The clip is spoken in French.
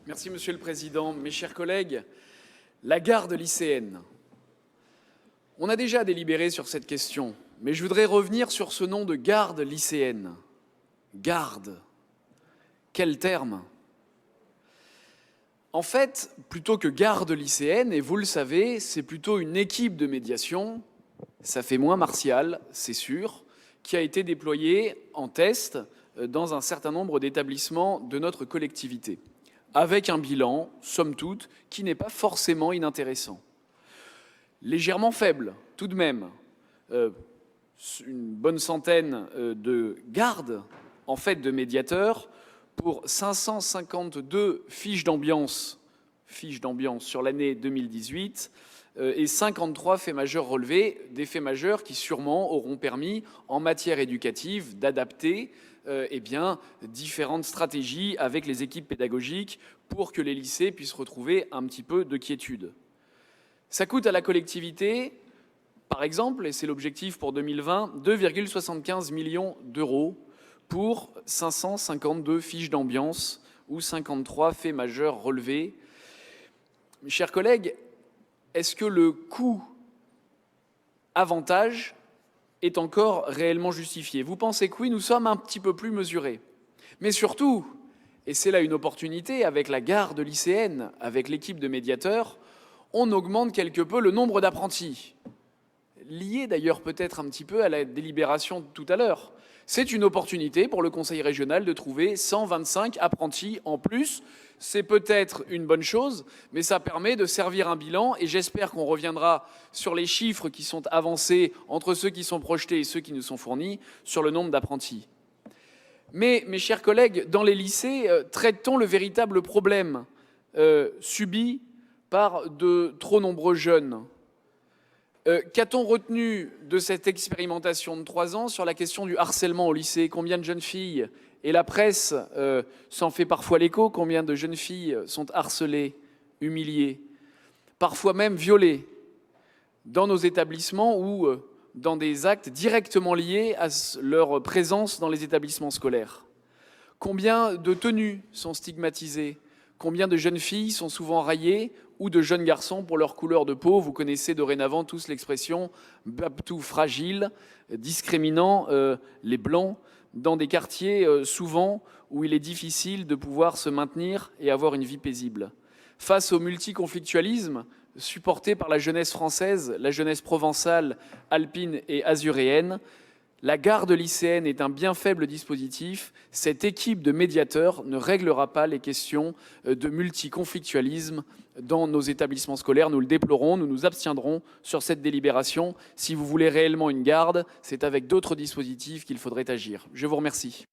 Merci Monsieur le Président. Mes chers collègues, la garde lycéenne. On a déjà délibéré sur cette question, mais je voudrais revenir sur ce nom de garde lycéenne. Garde. Quel terme? En fait, plutôt que garde lycéenne, et vous le savez, c'est plutôt une équipe de médiation, ça fait moins martial, c'est sûr, qui a été déployée en test dans un certain nombre d'établissements de notre collectivité, avec un bilan, somme toute, qui n'est pas forcément inintéressant. Légèrement faible, tout de même, une bonne centaine de gardes, en fait de médiateurs, pour 552 fiches d'ambiance sur l'année 2018 et 53 faits majeurs relevés, des faits majeurs qui sûrement auront permis, en matière éducative, d'adapter différentes stratégies avec les équipes pédagogiques pour que les lycées puissent retrouver un petit peu de quiétude. Ça coûte à la collectivité, par exemple, et c'est l'objectif pour 2020, 2,75 millions d'euros pour 552 fiches d'ambiance ou 53 faits majeurs relevés. Mes chers collègues, est-ce que le coût-avantage est encore réellement justifié? Vous pensez que oui, nous sommes un petit peu plus mesurés. Mais surtout, et c'est là une opportunité, avec la garde lycéenne, avec l'équipe de médiateurs, on augmente quelque peu le nombre d'apprentis. Lié d'ailleurs peut-être un petit peu à la délibération de tout à l'heure. C'est une opportunité pour le Conseil régional de trouver 125 apprentis en plus. C'est peut-être une bonne chose, mais ça permet de servir un bilan et j'espère qu'on reviendra sur les chiffres qui sont avancés entre ceux qui sont projetés et ceux qui nous sont fournis sur le nombre d'apprentis. Mais, mes chers collègues, dans les lycées, traite-t-on le véritable problème subi par de trop nombreux jeunes? Qu'a-t-on retenu de cette expérimentation de 3 ans sur la question du harcèlement au lycée? Combien de jeunes filles, et la presse s'en fait parfois l'écho, combien de jeunes filles sont harcelées, humiliées, parfois même violées dans nos établissements ou dans des actes directement liés à leur présence dans les établissements scolaires? Combien de tenues sont stigmatisées? Combien de jeunes filles sont souvent raillées ou de jeunes garçons pour leur couleur de peau? Vous connaissez dorénavant tous l'expression « babtou fragile », discriminant les blancs dans des quartiers souvent où il est difficile de pouvoir se maintenir et avoir une vie paisible. Face au multiconflictualisme supporté par la jeunesse française, la jeunesse provençale, alpine et azuréenne, la garde lycéenne est un bien faible dispositif. Cette équipe de médiateurs ne réglera pas les questions de multiconflictualisme dans nos établissements scolaires. Nous le déplorons, nous nous abstiendrons sur cette délibération. Si vous voulez réellement une garde, c'est avec d'autres dispositifs qu'il faudrait agir. Je vous remercie.